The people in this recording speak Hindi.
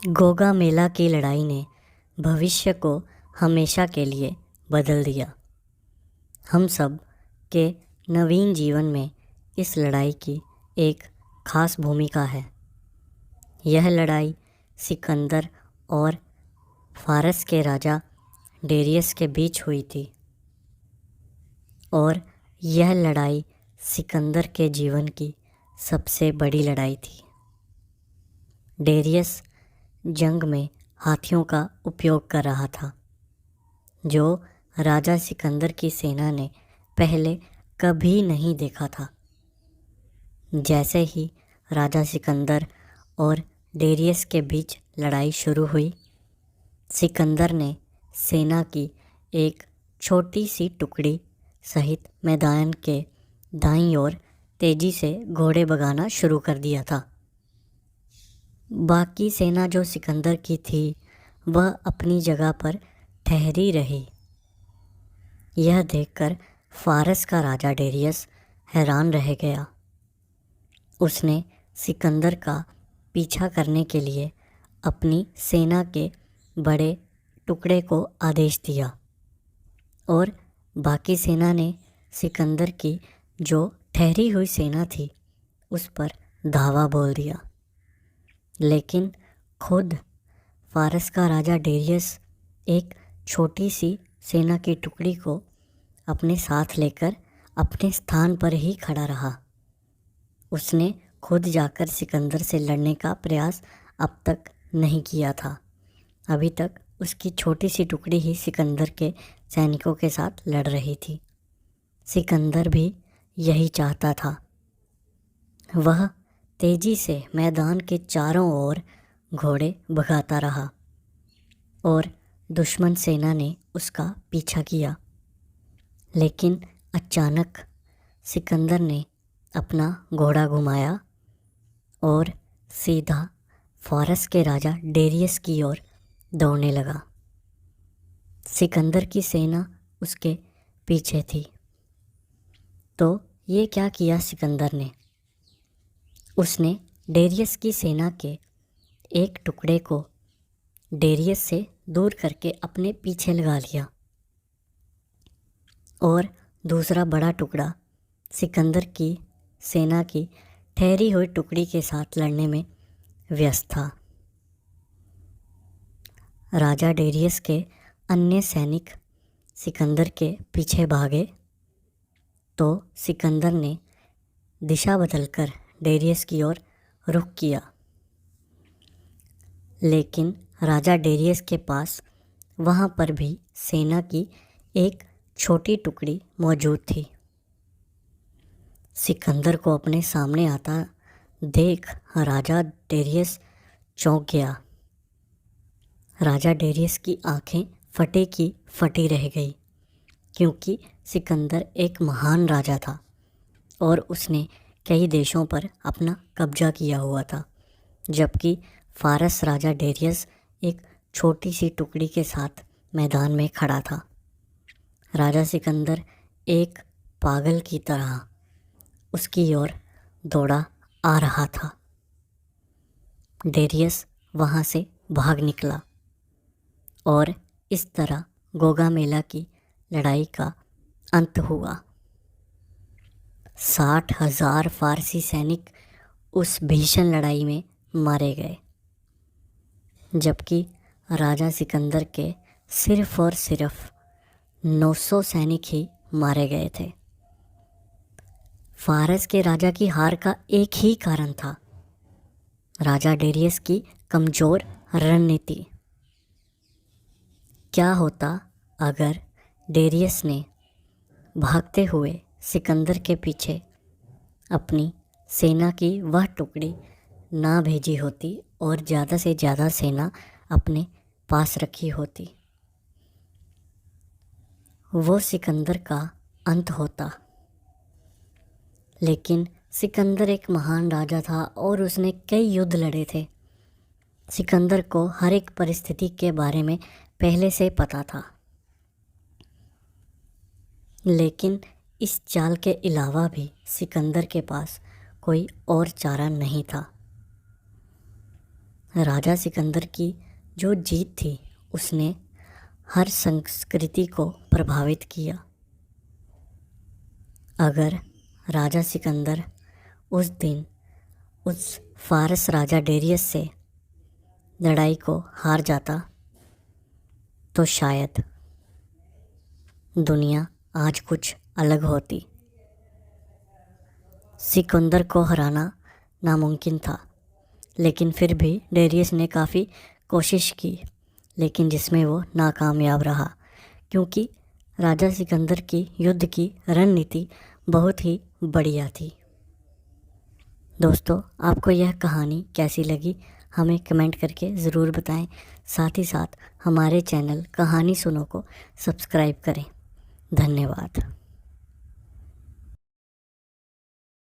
गोगामेला की लड़ाई ने भविष्य को हमेशा के लिए बदल दिया। हम सब के नवीन जीवन में इस लड़ाई की एक खास भूमिका है। यह लड़ाई सिकंदर और फारस के राजा डेरियस के बीच हुई थी और यह लड़ाई सिकंदर के जीवन की सबसे बड़ी लड़ाई थी। डेरियस जंग में हाथियों का उपयोग कर रहा था, जो राजा सिकंदर की सेना ने पहले कभी नहीं देखा था। जैसे ही राजा सिकंदर और डेरियस के बीच लड़ाई शुरू हुई, सिकंदर ने सेना की एक छोटी सी टुकड़ी सहित मैदान के दाईं ओर तेजी से घोड़े भगाना शुरू कर दिया था। बाकी सेना जो सिकंदर की थी, वह अपनी जगह पर ठहरी रही। यह देखकर फारस का राजा डेरियस हैरान रह गया। उसने सिकंदर का पीछा करने के लिए अपनी सेना के बड़े टुकड़े को आदेश दिया और बाकी सेना ने सिकंदर की जो ठहरी हुई सेना थी, उस पर धावा बोल दिया। लेकिन खुद फारस का राजा डेरियस एक छोटी सी सेना की टुकड़ी को अपने साथ लेकर अपने स्थान पर ही खड़ा रहा। उसने खुद जाकर सिकंदर से लड़ने का प्रयास अब तक नहीं किया था। अभी तक उसकी छोटी सी टुकड़ी ही सिकंदर के सैनिकों के साथ लड़ रही थी। सिकंदर भी यही चाहता था। वह तेजी से मैदान के चारों ओर घोड़े भगाता रहा और दुश्मन सेना ने उसका पीछा किया। लेकिन अचानक सिकंदर ने अपना घोड़ा घुमाया और सीधा फारस के राजा डेरियस की ओर दौड़ने लगा। सिकंदर की सेना उसके पीछे थी। तो ये क्या किया सिकंदर ने? उसने डेरियस की सेना के एक टुकड़े को डेरियस से दूर करके अपने पीछे लगा लिया और दूसरा बड़ा टुकड़ा सिकंदर की सेना की ठहरी हुई टुकड़ी के साथ लड़ने में व्यस्त था। राजा डेरियस के अन्य सैनिक सिकंदर के पीछे भागे तो सिकंदर ने दिशा बदलकर डेरियस की ओर रुख किया। लेकिन राजा डेरियस के पास वहाँ पर भी सेना की एक छोटी टुकड़ी मौजूद थी। सिकंदर को अपने सामने आता देख राजा डेरियस चौंक गया। राजा डेरियस की आंखें फटे की फटी रह गई, क्योंकि सिकंदर एक महान राजा था और उसने कई देशों पर अपना कब्जा किया हुआ था, जबकि फारस राजा डेरियस एक छोटी सी टुकड़ी के साथ मैदान में खड़ा था। राजा सिकंदर एक पागल की तरह उसकी ओर दौड़ा आ रहा था। डेरियस वहाँ से भाग निकला और इस तरह गोगामेला की लड़ाई का अंत हुआ। 60,000 फारसी सैनिक उस भीषण लड़ाई में मारे गए, जबकि राजा सिकंदर के सिर्फ और सिर्फ 900 सैनिक ही मारे गए थे। फारस के राजा की हार का एक ही कारण था, राजा डेरियस की कमज़ोर रणनीति। क्या होता अगर डेरियस ने भागते हुए सिकंदर के पीछे अपनी सेना की वह टुकड़ी ना भेजी होती और ज़्यादा से ज़्यादा सेना अपने पास रखी होती? वो सिकंदर का अंत होता। लेकिन सिकंदर एक महान राजा था और उसने कई युद्ध लड़े थे। सिकंदर को हर एक परिस्थिति के बारे में पहले से पता था। लेकिन इस चाल के अलावा भी सिकंदर के पास कोई और चारा नहीं था। राजा सिकंदर की जो जीत थी उसने हर संस्कृति को प्रभावित किया। अगर राजा सिकंदर उस दिन उस फारस राजा डेरियस से लड़ाई को हार जाता तो शायद दुनिया आज कुछ अलग होती। सिकंदर को हराना नामुमकिन था, लेकिन फिर भी डेरियस ने काफ़ी कोशिश की, लेकिन जिसमें वो नाकामयाब रहा, क्योंकि राजा सिकंदर की युद्ध की रणनीति बहुत ही बढ़िया थी। दोस्तों, आपको यह कहानी कैसी लगी हमें कमेंट करके ज़रूर बताएं। साथ ही साथ हमारे चैनल कहानी सुनो को सब्सक्राइब करें। धन्यवाद।